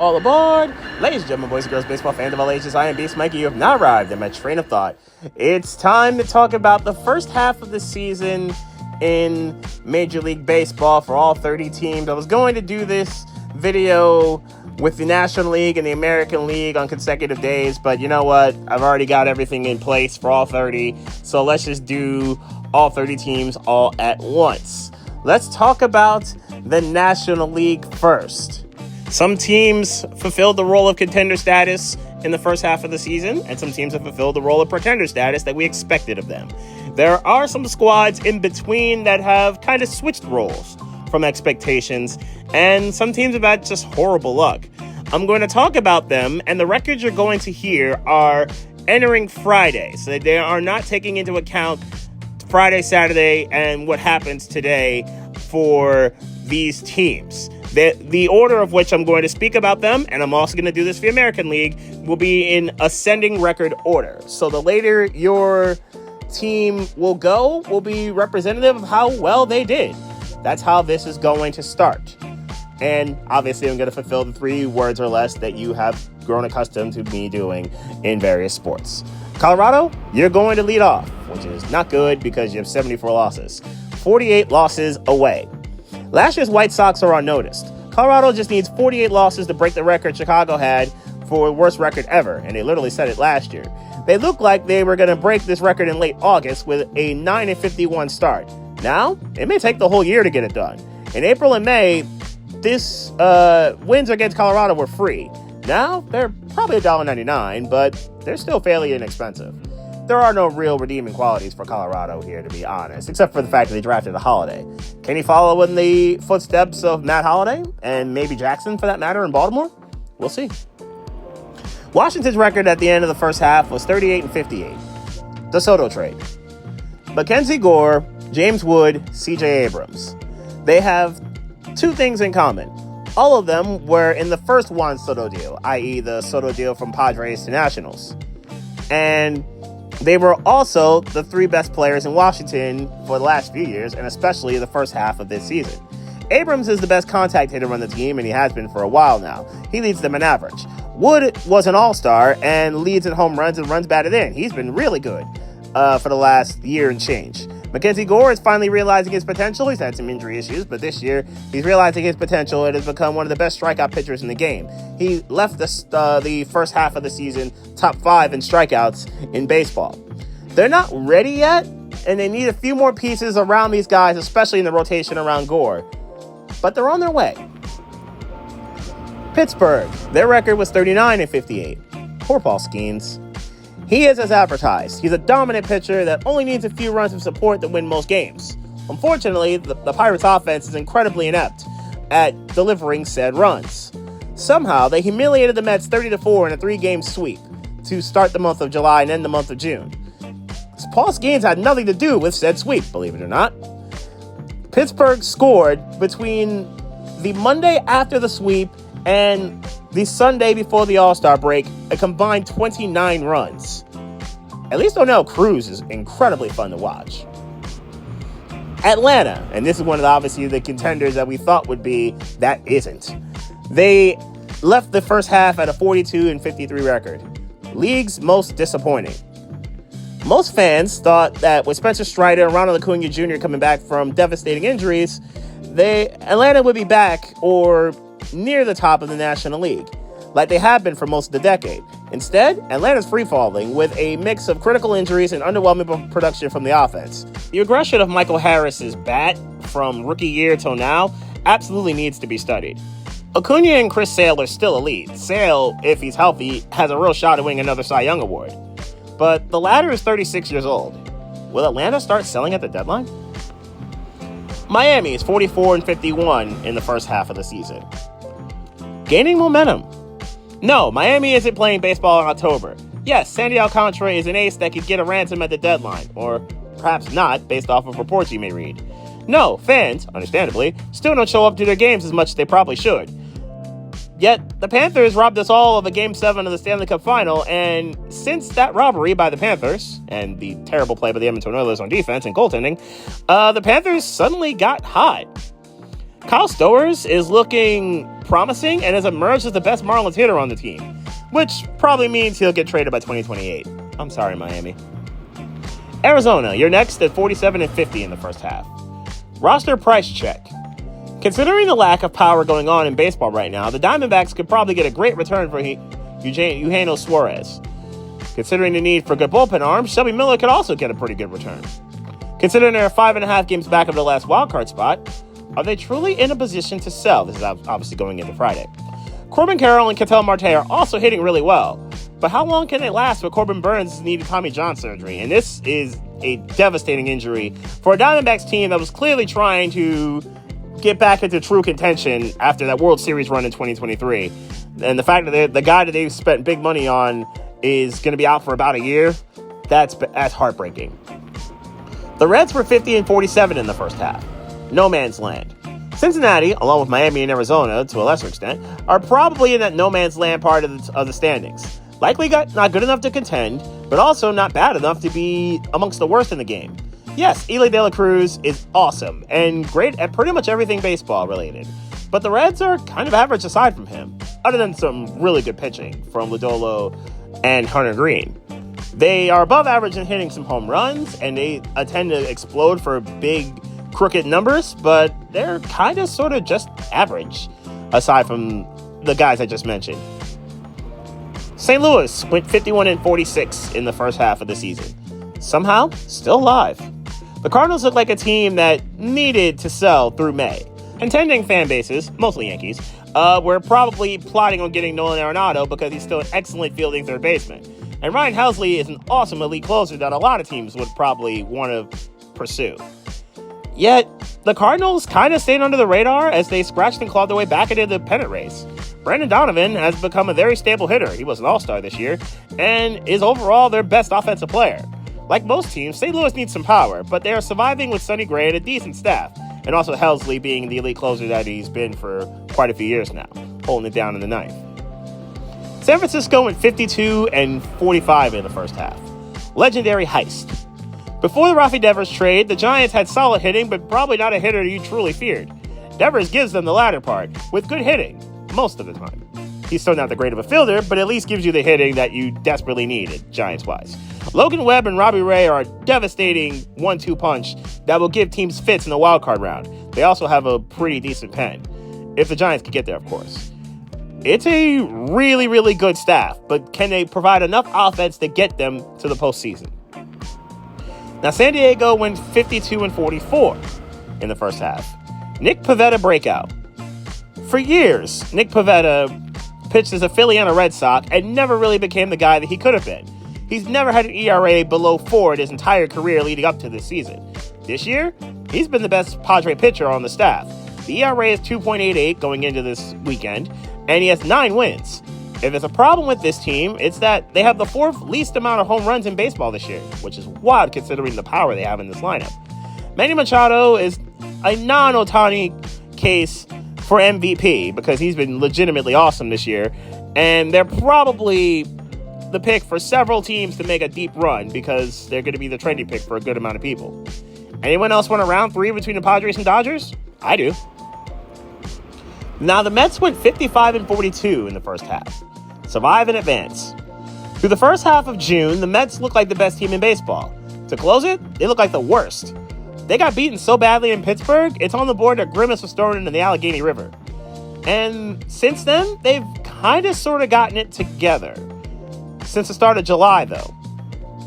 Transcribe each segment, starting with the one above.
All aboard! Ladies and gentlemen, boys and girls, baseball fans of all ages, I am Beast Mikey. You have now arrived at my train of thought. It's time to talk about the first half of the season in Major League Baseball for all 30 teams. I was going to do this video with the National League and the American League on consecutive days, but you know what? I've already got everything in place for all 30, so let's just do all 30 teams all at once. Let's talk about the National League first. Some teams fulfilled the role of contender status in the first half of the season, and some teams have fulfilled the role of pretender status that we expected of them. There are some squads in between that have kind of switched roles from expectations, and some teams have had just horrible luck. I'm going to talk about them, and the records you're going to hear are entering Friday, so they are not taking into account Friday, Saturday, and what happens today for these teams. The order of which I'm going to speak about them, and I'm also going to do this for the American League, will be in ascending record order. So the later your team will go will be representative of how well they did. That's how this is going to start. And obviously I'm going to fulfill the 3 words or less that you have grown accustomed to me doing in various sports. Colorado, you're going to lead off, which is not good because you have 74 losses. 48 losses away. Last year's White Sox are unnoticed. Colorado just needs 48 losses to break the record Chicago had for the worst record ever, and they literally said it last year. They looked like they were going to break this record in late August with a 9-51 start. Now, it may take the whole year to get it done. In April and May, this wins against Colorado were free. Now, they're probably $1.99, but they're still fairly inexpensive. There are no real redeeming qualities for Colorado here, to be honest, except for the fact that they drafted a Holiday. Can he follow in the footsteps of Matt Holliday and maybe Jackson, for that matter, in Baltimore? We'll see. Washington's record at the end of the first half was 38-58. The Soto trade. Mackenzie Gore, James Wood, C.J. Abrams. They have 2 things in common. All of them were in the first Juan Soto deal, i.e. the Soto deal from Padres to Nationals. And they were also the 3 best players in Washington for the last few years, and especially the first half of this season. Abrams is the best contact hitter on the team, and he has been for a while now. He leads them in average. Wood was an all-star and leads in home runs and runs batted in. He's been really good for the last year and change. Mackenzie Gore is finally realizing his potential. He's had some injury issues, but this year he's realizing his potential and has become one of the best strikeout pitchers in the game. He left the first half of the season top 5 in strikeouts in baseball. They're not ready yet, and they need a few more pieces around these guys, especially in the rotation around Gore. But they're on their way. Pittsburgh, their record was 39-58. Poor Paul Skenes. He is as advertised. He's a dominant pitcher that only needs a few runs of support to win most games. Unfortunately, the Pirates' offense is incredibly inept at delivering said runs. Somehow, they humiliated the Mets 30-4 in a 3-game sweep to start the month of July and end the month of June. Paul Skenes had nothing to do with said sweep, believe it or not. Pittsburgh scored between the Monday after the sweep and the Sunday before the All-Star break a combined 29 runs. At least O'Neill Cruz is incredibly fun to watch. Atlanta, and this is one of obviously the contenders that we thought would be, that isn't. They left the first half at a 42-53 record. League's most disappointing. Most fans thought that with Spencer Strider and Ronald Acuna Jr. coming back from devastating injuries, Atlanta would be back or near the top of the National League, like they have been for most of the decade. Instead, Atlanta's free-falling with a mix of critical injuries and underwhelming production from the offense. The aggression of Michael Harris's bat from rookie year till now absolutely needs to be studied. Acuna and Chris Sale are still elite. Sale, if he's healthy, has a real shot at winning another Cy Young award. But the latter is 36 years old. Will Atlanta start selling at the deadline? Miami is 44-51 in the first half of the season. Gaining momentum. No, Miami isn't playing baseball in October. Yes, Sandy Alcantara is an ace that could get a ransom at the deadline, or perhaps not, based off of reports you may read. No, fans, understandably, still don't show up to their games as much as they probably should. Yet, the Panthers robbed us all of a Game 7 of the Stanley Cup Final, and since that robbery by the Panthers, and the terrible play by the Edmonton Oilers on defense and goaltending, the Panthers suddenly got hot. Kyle Stowers is looking promising and has emerged as the best Marlins hitter on the team, which probably means he'll get traded by 2028. I'm sorry, Miami. Arizona, you're next at 47-50 in the first half. Roster price check. Considering the lack of power going on in baseball right now, the Diamondbacks could probably get a great return for Eugenio Suarez. Considering the need for good bullpen arms, Shelby Miller could also get a pretty good return. Considering they're 5.5 games back of the last wildcard spot, are they truly in a position to sell? This is obviously going into Friday. Corbin Carroll and Ketel Marte are also hitting really well, but how long can they last with Corbin Burns needing Tommy John surgery? And this is a devastating injury for a Diamondbacks team that was clearly trying to get back into true contention after that World Series run in 2023. And the fact that the guy that they've spent big money on is going to be out for about a year, that's heartbreaking. The Reds were 50-47 in the first half. No man's land. Cincinnati, along with Miami and Arizona to a lesser extent, are probably in that no man's land part of the standings. Likely not good enough to contend, but also not bad enough to be amongst the worst in the game. Yes, Eli De La Cruz is awesome and great at pretty much everything baseball related, but the Reds are kind of average aside from him, other than some really good pitching from Lodolo and Hunter Green. They are above average in hitting some home runs, and they tend to explode for big, crooked numbers, but they're kind of sort of just average, aside from the guys I just mentioned. St. Louis went 51-46 in the first half of the season. Somehow, still alive. The Cardinals look like a team that needed to sell through May. Contending fan bases, mostly Yankees, were probably plotting on getting Nolan Arenado because he's still an excellent fielding third baseman. And Ryan Helsley is an awesome elite closer that a lot of teams would probably want to pursue. Yet, the Cardinals kind of stayed under the radar as they scratched and clawed their way back into the pennant race. Brandon Donovan has become a very stable hitter. He was an all-star this year and is overall their best offensive player. Like most teams, St. Louis needs some power, but they are surviving with Sonny Gray and a decent staff, and also Helsley being the elite closer that he's been for quite a few years now, holding it down in the ninth. San Francisco went 52-45 in the first half. Legendary heist. Before the Rafi Devers trade, the Giants had solid hitting, but probably not a hitter you truly feared. Devers gives them the latter part, with good hitting, most of the time. He's still not that great of a fielder, but at least gives you the hitting that you desperately needed, Giants-wise. Logan Webb and Robbie Ray are a devastating 1-2 punch that will give teams fits in the wildcard round. They also have a pretty decent pen, if the Giants can get there, of course. It's a really, really good staff, but can they provide enough offense to get them to the postseason? Now, San Diego went 52-44 in the first half. Nick Pivetta breakout. For years, Nick Pivetta pitched as a Philly and a Red Sox and never really became the guy that he could have been. He's never had an ERA below 4 in his entire career leading up to this season. This year, he's been the best Padre pitcher on the staff. The ERA is 2.88 going into this weekend, and he has 9 wins. If there's a problem with this team, it's that they have the 4th least amount of home runs in baseball this year, which is wild considering the power they have in this lineup. Manny Machado is a non-Ohtani case for MVP because he's been legitimately awesome this year, and they're probably the pick for several teams to make a deep run because they're going to be the trendy pick for a good amount of people. Anyone else want a round 3 between the Padres and Dodgers? I do. Now, the Mets went 55-42 in the first half. Survive and advance. Through the first half of June, the Mets looked like the best team in baseball. To close it, they looked like the worst. They got beaten so badly in Pittsburgh, it's on the board that Grimace was thrown into the Allegheny River. And since then, they've kind of sort of gotten it together. Since the start of July, though.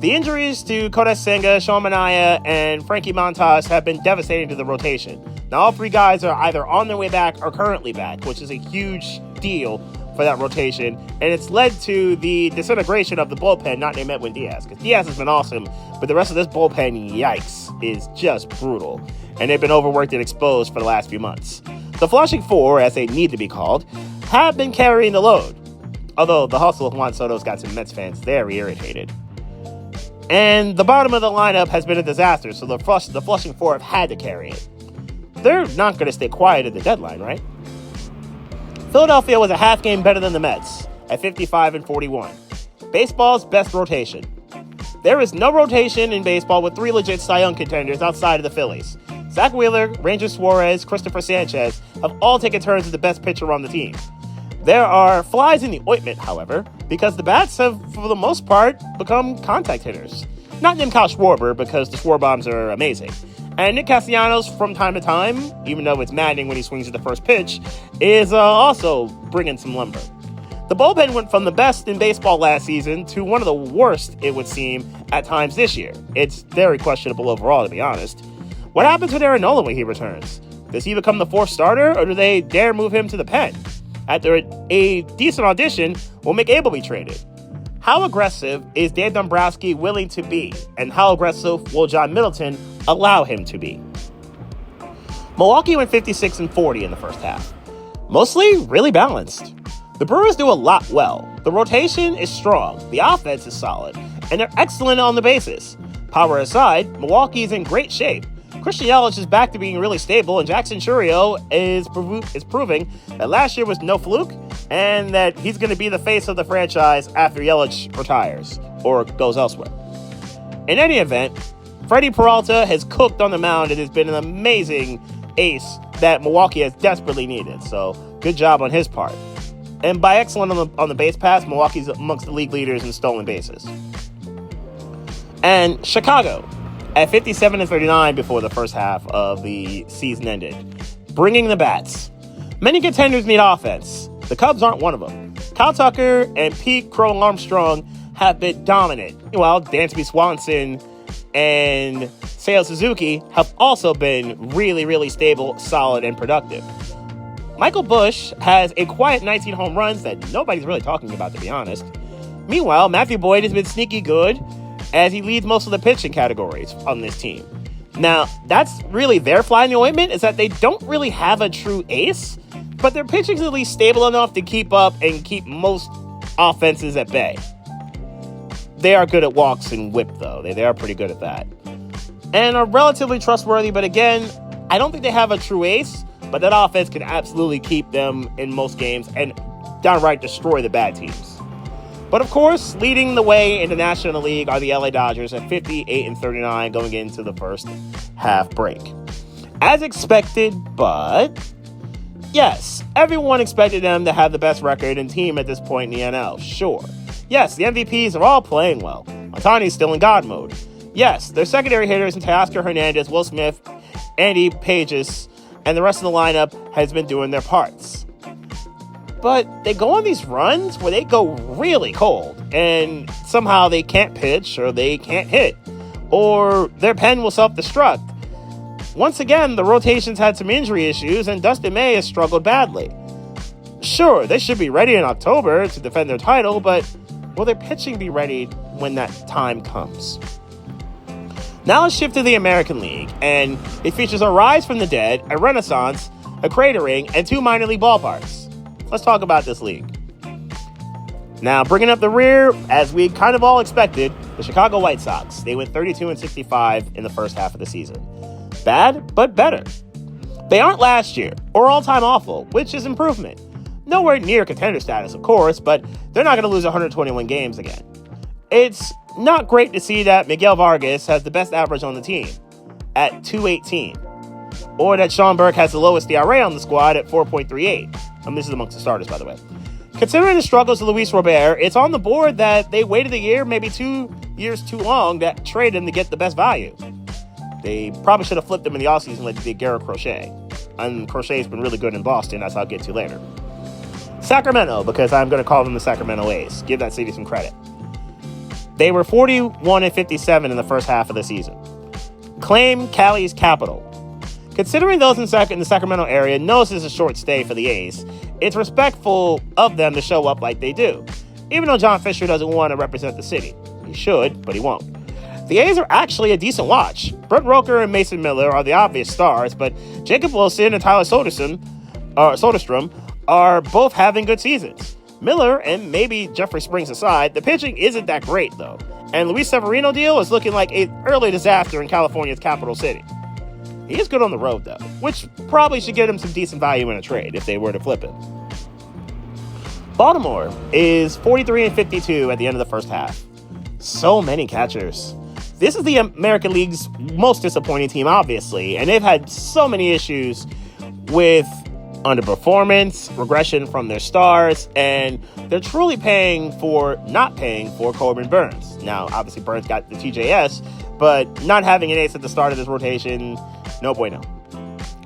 The injuries to Kodesh Senga, Sean Manaea, and Frankie Montas have been devastating to the rotation. Now, all 3 guys are either on their way back or currently back, which is a huge deal for that rotation, and it's led to the disintegration of the bullpen not named Edwin Diaz, because Diaz has been awesome, but the rest of this bullpen, yikes, is just brutal, and they've been overworked and exposed for the last few months. The Flushing Four, as they need to be called, have been carrying the load, although the hustle of Juan Soto's got some Mets fans very irritated. And the bottom of the lineup has been a disaster, so the Flushing Four have had to carry it. They're not going to stay quiet at the deadline, right? Philadelphia was a half game better than the Mets at 55-41. Baseball's best rotation. There is no rotation in baseball with 3 legit Cy Young contenders outside of the Phillies. Zach Wheeler, Ranger Suarez, Christopher Sanchez have all taken turns as the best pitcher on the team. There are flies in the ointment, however, because the bats have, for the most part, become contact hitters. Not named Kyle Schwarber, because the Schwarbombs are amazing. And Nick Castellanos, from time to time, even though it's maddening when he swings at the first pitch, is also bringing some lumber. The bullpen went from the best in baseball last season to one of the worst, it would seem, at times this year. It's very questionable overall, to be honest. What happens with Aaron Nola when he returns? Does he become the fourth starter, or do they dare move him to the pen? After a decent audition, will Mick Abel be traded? How aggressive is Dan Dombrowski willing to be, and how aggressive will John Middleton allow him to be? Milwaukee went 56-40 in the first half. Mostly really balanced. The Brewers do a lot well. The rotation is strong, the offense is solid, and they're excellent on the bases. Power aside, Milwaukee is in great shape. Christian Yelich is back to being really stable, and Jackson Chourio is proving that last year was no fluke, and that he's going to be the face of the franchise after Yelich retires or goes elsewhere. In any event, Freddie Peralta has cooked on the mound and has been an amazing ace that Milwaukee has desperately needed, so good job on his part. And by excellent on the base pass, Milwaukee's amongst the league leaders in stolen bases. And Chicago, at 57-39 before the first half of the season ended, bringing the bats. Many contenders need offense. The Cubs aren't one of them. Kyle Tucker and Pete Crow Armstrong have been dominant, while Dansby Swanson and Seiya Suzuki have also been really, really stable, solid, and productive. Michael Busch has a quiet 19 home runs that nobody's really talking about, to be honest. Meanwhile, Matthew Boyd has been sneaky good, as he leads most of the pitching categories on this team. Now, that's really their fly in the ointment, is that they don't really have a true ace, but their pitching's at least stable enough to keep up and keep most offenses at bay. They are good at walks and whip, though. They are pretty good at that. And are relatively trustworthy, but again, I don't think they have a true ace, but that offense can absolutely keep them in most games and downright destroy the bad teams. But of course, leading the way in the National League are the LA Dodgers at 58-39 going into the first half break. As expected, but yes, everyone expected them to have the best record and team at this point in the NL, sure. Yes, the MVPs are all playing well. Ohtani's still in God mode. Yes, their secondary hitters, Teoscar Hernandez, Will Smith, Andy Pages, and the rest of the lineup has been doing their parts. But they go on these runs where they go really cold, and somehow they can't pitch, or they can't hit, or their pen will self-destruct. Once again, the rotation's had some injury issues, and Dustin May has struggled badly. Sure, they should be ready in October to defend their title, but will their pitching be ready when that time comes? Now let's shift to the American League, and it features a rise from the dead, a renaissance, a cratering, and 2 minor league ballparks. Let's talk about this league. Now, bringing up the rear, as we kind of all expected, the Chicago White Sox. They went 32-65 in the first half of the season. Bad, but better. They aren't last year, or all-time awful, which is improvement. Nowhere near contender status, of course, but they're not going to lose 121 games again. It's not great to see that Miguel Vargas has the best average on the team at .218, or that Sean Burke has the lowest ERA on the squad at 4.38. This is amongst the starters, by the way. Considering the struggles of Luis Robert, it's on the board that they waited a year, maybe 2 years too long, to trade him to get the best value. They probably should have flipped him in the offseason like they did Garrett Crochet. And Crochet's been really good in Boston, as I'll get to later. Sacramento, because I'm going to call them the Sacramento A's. Give that city some credit. They were 41-57 in the first half of the season. Claim Cali's capital. Considering those in the Sacramento area know this is a short stay for the A's, it's respectful of them to show up like they do, even though John Fisher doesn't want to represent the city. He should, but he won't. The A's are actually a decent watch. Brent Rooker and Mason Miller are the obvious stars, but Jacob Wilson and Tyler Soderstrom are both having good seasons. Miller and maybe Jeffrey Springs aside, the pitching isn't that great, though, and Luis Severino deal is looking like an early disaster in California's capital city. He is good on the road, though, which probably should get him some decent value in a trade if they were to flip him. Baltimore is 43-52 at the end of the first half. So many catchers. This is the American League's most disappointing team, obviously, and they've had so many issues with underperformance, regression from their stars, and they're truly not paying for Corbin Burnes. Now, obviously, Burnes got the TJS, but not having an ace at the start of this rotation, no bueno.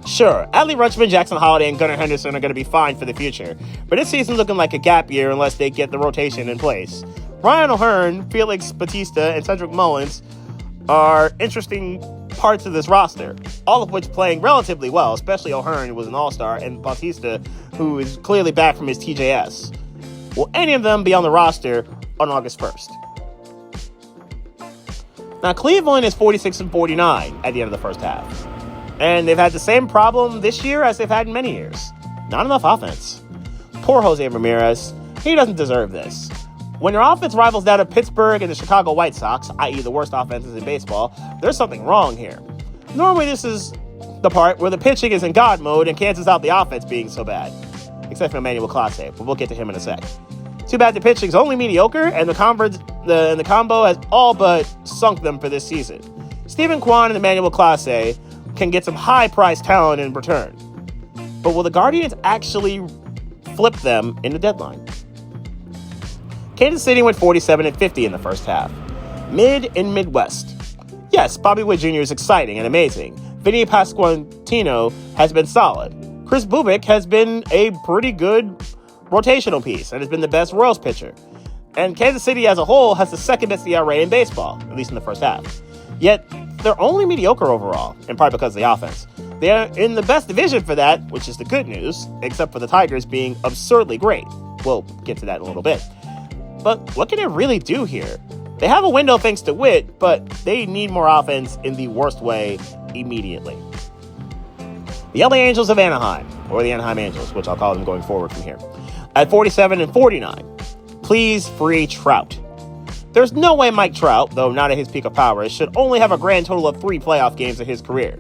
Sure, Adley Rutschman, Jackson Holliday, and Gunnar Henderson are going to be fine for the future, but this season's looking like a gap year unless they get the rotation in place. Ryan O'Hearn, Felix Bautista, and Cedric Mullins are interesting parts of this roster, all of which playing relatively well, especially O'Hearn, who was an all-star, and Bautista, who is clearly back from his TJS. Will any of them be on the roster on August 1st? Now, Cleveland is 46-49 at the end of the first half, and they've had the same problem this year as they've had in many years. Not enough offense. Poor Jose Ramirez. He doesn't deserve this. When your offense rivals that of Pittsburgh and the Chicago White Sox, i.e. the worst offenses in baseball, there's something wrong here. Normally this is the part where the pitching is in God mode and cancels out the offense being so bad. Except for Emmanuel Clase, but we'll get to him in a sec. Too bad the pitching's only mediocre, and the combo has all but sunk them for this season. Stephen Kwan and Emmanuel Clase can get some high-priced talent in return. But will the Guardians actually flip them in the deadline? Kansas City went 47-50 in the first half. Mid and Midwest. Yes, Bobby Witt Jr. is exciting and amazing. Vinny Pasquantino has been solid. Chris Bubik has been a pretty good rotational piece and has been the best Royals pitcher. And Kansas City as a whole has the second best ERA in baseball, at least in the first half. Yet, they're only mediocre overall, in part because of the offense. They're in the best division for that, which is the good news, except for the Tigers being absurdly great. We'll get to that in a little bit. But what can it really do here? They have a window thanks to Witt, but they need more offense in the worst way immediately. The LA Angels of Anaheim, or the Anaheim Angels, which I'll call them going forward from here, at 47-49. Please free Trout. There's no way Mike Trout, though not at his peak of power, should only have a grand total of 3 playoff games in his career.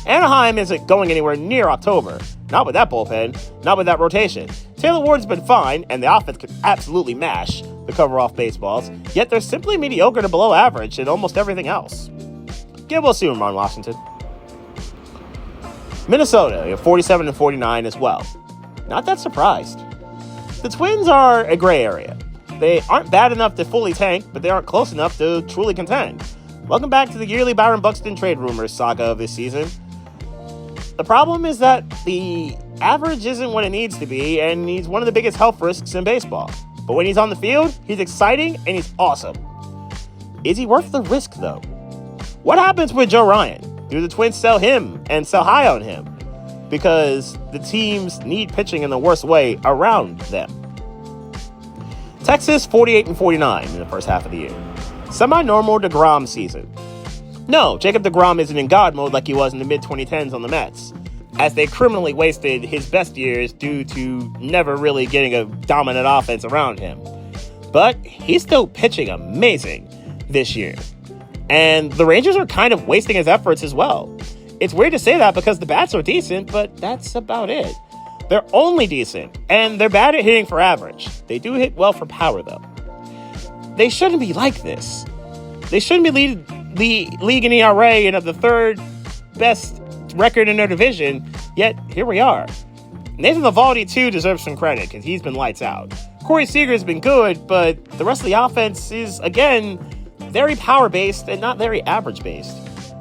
Anaheim isn't going anywhere near October. Not with that bullpen, not with that rotation. Taylor Ward's been fine, and the offense could absolutely mash the cover-off baseballs, yet they're simply mediocre to below average in almost everything else. Get well soon, Ron Washington. Minnesota, 47-49 as well. Not that surprised. The Twins are a gray area. They aren't bad enough to fully tank, but they aren't close enough to truly contend. Welcome back to the yearly Byron Buxton trade rumors saga of this season. The problem is that the average isn't what it needs to be, and he's one of the biggest health risks in baseball. But when he's on the field, he's exciting and he's awesome. Is he worth the risk, though? What happens with Joe Ryan? Do the Twins sell him and sell high on him? Because the teams need pitching in the worst way around them. Texas, 48-49 in the first half of the year. Semi-normal DeGrom season. No, Jacob DeGrom isn't in God mode like he was in the mid-2010s on the Mets, as they criminally wasted his best years due to never really getting a dominant offense around him. But he's still pitching amazing this year. And the Rangers are kind of wasting his efforts as well. It's weird to say that because the bats are decent, but that's about it. They're only decent, and they're bad at hitting for average. They do hit well for power, though. They shouldn't be like this. They shouldn't be leading the league in ERA and have the third best record in their division, yet here we are. Nathan Eovaldi, too, deserves some credit because he's been lights out. Corey Seager's been good, but the rest of the offense is, again, very power-based and not very average-based.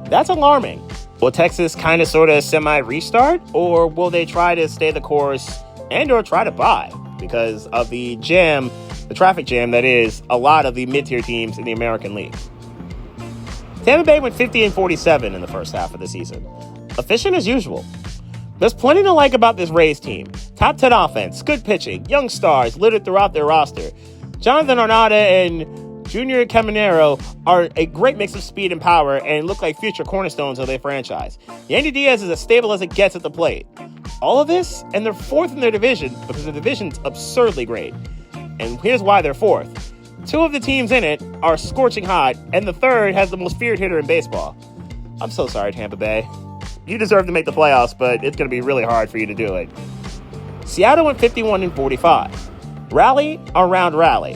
That's alarming. Will Texas kind of sort of semi-restart, or will they try to stay the course and or try to buy because of the traffic jam that is a lot of the mid-tier teams in the American League? Tampa Bay went 50-47 in the first half of the season. Efficient as usual. There's plenty to like about this Rays team. Top 10 offense, good pitching, young stars littered throughout their roster. Jonathan Arnada and Junior Caminero are a great mix of speed and power and look like future cornerstones of their franchise. Yandy Diaz is as stable as it gets at the plate. All of this, and they're fourth in their division because the division's absurdly great. And here's why they're fourth. 2 of the teams in it are scorching hot, and the third has the most feared hitter in baseball. I'm so sorry, Tampa Bay. You deserve to make the playoffs, but it's going to be really hard for you to do it. Seattle went 51-45. Rally around rally.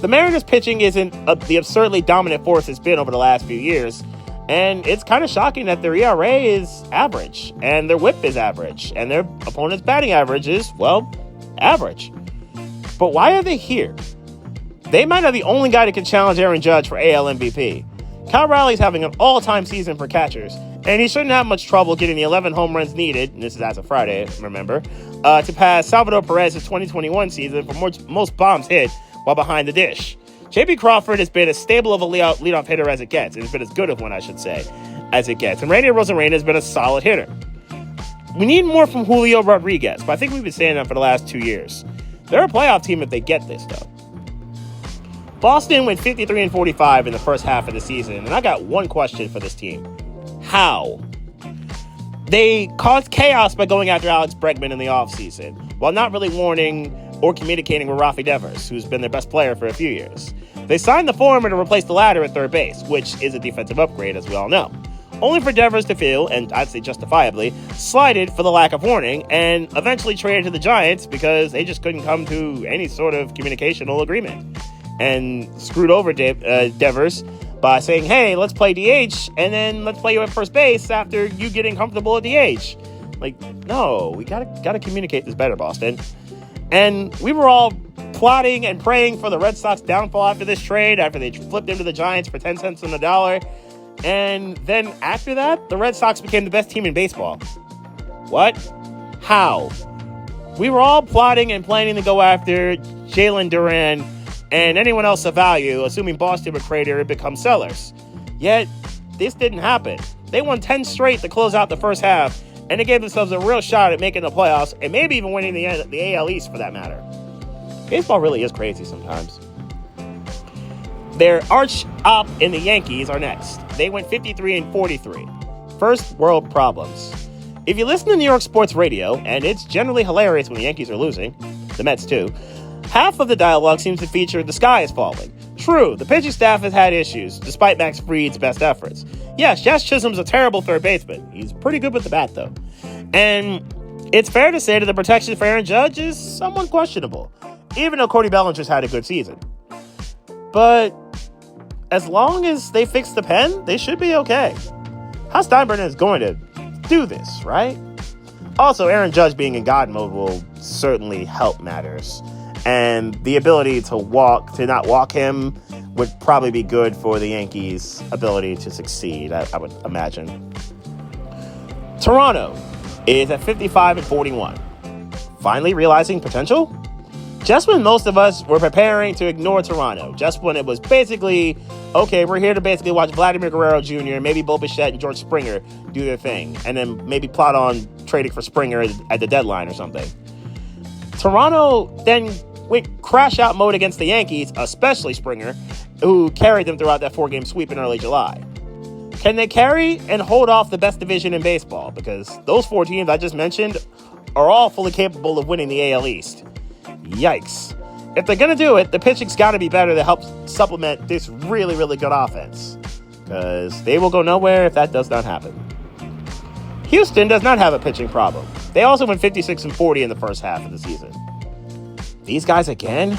The Mariners pitching isn't the absurdly dominant force it's been over the last few years, and it's kind of shocking that their ERA is average, and their WHIP is average, and their opponent's batting average is, well, average. But why are they here? They might have the only guy that can challenge Aaron Judge for AL MVP. Cal Raleig's having an all-time season for catchers, and he shouldn't have much trouble getting the 11 home runs needed, and this is as of Friday, remember, to pass Salvador Perez's 2021 season for most bombs hit while behind the dish. J.P. Crawford has been as stable of a leadoff hitter as it gets. It's been as good of one, I should say, as it gets. And Randy Rosarena has been a solid hitter. We need more from Julio Rodriguez, but I think we've been saying that for the last 2 years. They're a playoff team if they get this, though. Boston went 53-45 in the first half of the season, and I got one question for this team. How? They caused chaos by going after Alex Bregman in the offseason, while not really warning or communicating with Rafi Devers, who's been their best player for a few years. They signed the former to replace the latter at third base, which is a defensive upgrade, as we all know. Only for Devers to feel, and I'd say justifiably, slighted for the lack of warning, and eventually traded to the Giants because they just couldn't come to any sort of communicational agreement. And screwed over Devers by saying, hey, let's play DH, and then let's play you at first base after you getting comfortable at DH. Like, no, we gotta communicate this better, Boston. And we were all plotting and praying for the Red Sox downfall after this trade, after they flipped into the Giants for 10 cents on the dollar. And then after that, the Red Sox became the best team in baseball. What? How? We were all plotting and planning to go after Jalen Duran and anyone else of value, assuming Boston would trade and become sellers. Yet, this didn't happen. They won 10 straight to close out the first half, and they gave themselves a real shot at making the playoffs, and maybe even winning the AL East for that matter. Baseball really is crazy sometimes. Their arch op in the Yankees are next. They went 53-43. First world problems. If you listen to New York sports radio, and it's generally hilarious when the Yankees are losing, the Mets too, half of the dialogue seems to feature the sky is falling. True, the pitching staff has had issues, despite Max Fried's best efforts. Yes, Jess Chisholm's a terrible third baseman. He's pretty good with the bat, though. And it's fair to say that the protection for Aaron Judge is somewhat questionable, even though Cody Bellinger's had a good season. But as long as they fix the pen, they should be okay. Hal Steinbrenner is going to do this, right? Also, Aaron Judge being in God mode will certainly help matters. And the ability to not walk him would probably be good for the Yankees' ability to succeed, I would imagine. Toronto is at 55-41. Finally realizing potential? Just when most of us were preparing to ignore Toronto, just when it was basically, okay, we're here to basically watch Vladimir Guerrero Jr., maybe Bo Bichette and George Springer do their thing, and then maybe plot on trading for Springer at the deadline or something. Toronto then went crash-out mode against the Yankees, especially Springer, who carried them throughout that 4-game sweep in early July. Can they carry and hold off the best division in baseball? Because those 4 teams I just mentioned are all fully capable of winning the AL East. Yikes. If they're going to do it, the pitching's got to be better to help supplement this really, really good offense. Because they will go nowhere if that does not happen. Houston does not have a pitching problem. They also went 56-40 in the first half of the season. These guys again?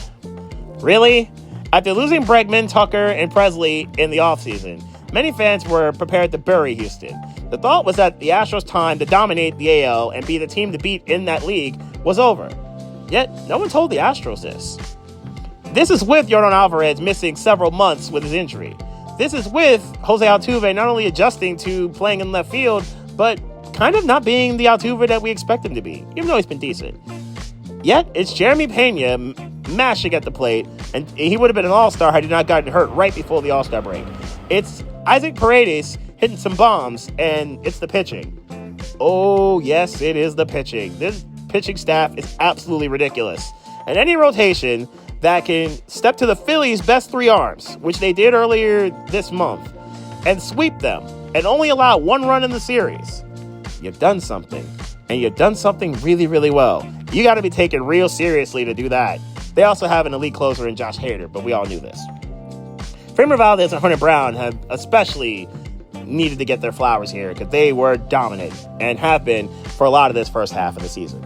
Really? After losing Bregman, Tucker, and Presley in the offseason, many fans were prepared to bury Houston. The thought was that the Astros' time to dominate the AL and be the team to beat in that league was over. Yet, no one told the Astros this. This is with Yordan Alvarez missing several months with his injury. This is with Jose Altuve not only adjusting to playing in left field, but kind of not being the Altuve that we expect him to be, even though he's been decent. Yet, it's Jeremy Pena mashing at the plate, and he would have been an all-star had he not gotten hurt right before the all-star break. It's Isaac Paredes hitting some bombs, and it's the pitching. Oh, yes, it is the pitching. This pitching staff is absolutely ridiculous. And any rotation that can step to the Phillies' best 3 arms, which they did earlier this month, and sweep them, and only allow 1 run in the series, you've done something. And you've done something really, really well. You got to be taken real seriously to do that. They also have an elite closer in Josh Hader, but we all knew this. Framber Valdez and Hunter Brown have especially needed to get their flowers here because they were dominant and have been for a lot of this first half of the season.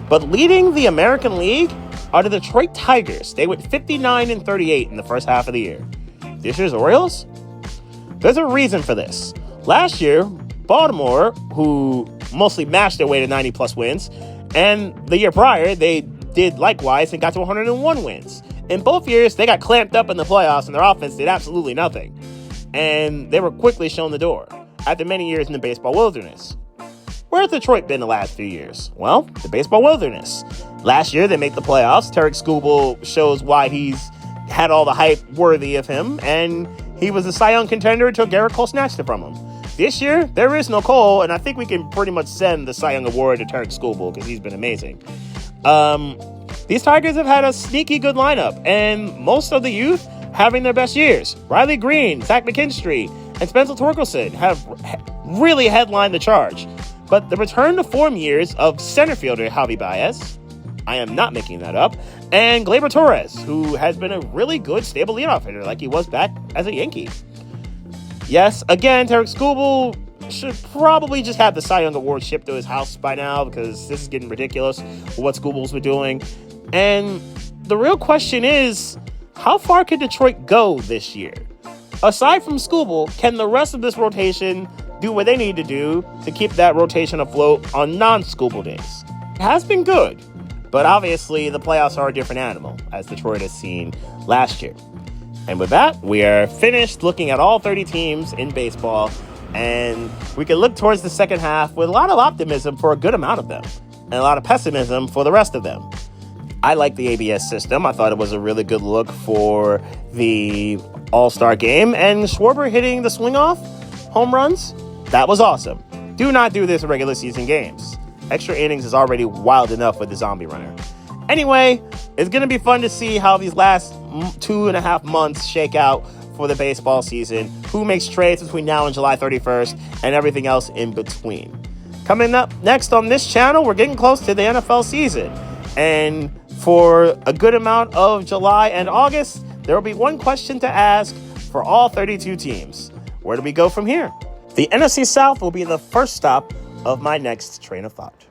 But leading the American League are the Detroit Tigers. They went 59-38 in the first half of the year. This year's Orioles? There's a reason for this. Last year, Baltimore, who mostly matched their way to 90-plus wins, and the year prior, they did likewise and got to 101 wins. In both years, they got clamped up in the playoffs, and their offense did absolutely nothing. And they were quickly shown the door after many years in the baseball wilderness. Where has Detroit been the last few years? Well, the baseball wilderness. Last year, they made the playoffs. Tarek Skubal shows why he's had all the hype worthy of him, and he was a Cy Young contender until Garrett Cole snatched it from him. This year, there is no Cole, and I think we can pretty much send the Cy Young Award to Tarek Skubal because he's been amazing. These Tigers have had a sneaky good lineup, and most of the youth having their best years. Riley Green, Zach McKinstry, and Spencer Torkelson have really headlined the charge. But the return to form years of center fielder Javi Baez, I am not making that up, and Gleyber Torres, who has been a really good, stable leadoff hitter like he was back as a Yankee. Yes, again, Tarek Skubal should probably just have the Cy Young Award shipped to his house by now because this is getting ridiculous with what Skubal's been doing. And the real question is, how far can Detroit go this year? Aside from Skubal, can the rest of this rotation do what they need to do to keep that rotation afloat on non-Skubal days? It has been good, but obviously the playoffs are a different animal, as Detroit has seen last year. And with that, we are finished looking at all 30 teams in baseball, and we can look towards the second half with a lot of optimism for a good amount of them, and a lot of pessimism for the rest of them. I like the ABS system. I thought it was a really good look for the All-Star game, and Schwarber hitting the swing-off home runs, that was awesome. Do not do this in regular season games. Extra innings is already wild enough with the zombie runner. Anyway, it's going to be fun to see how these last 2.5 months shake out for the baseball season, who makes trades between now and July 31st, and everything else in between. Coming up next on this channel, we're getting close to the NFL season. And for a good amount of July and August, there will be one question to ask for all 32 teams. Where do we go from here? The NFC South will be the first stop of my next train of thought.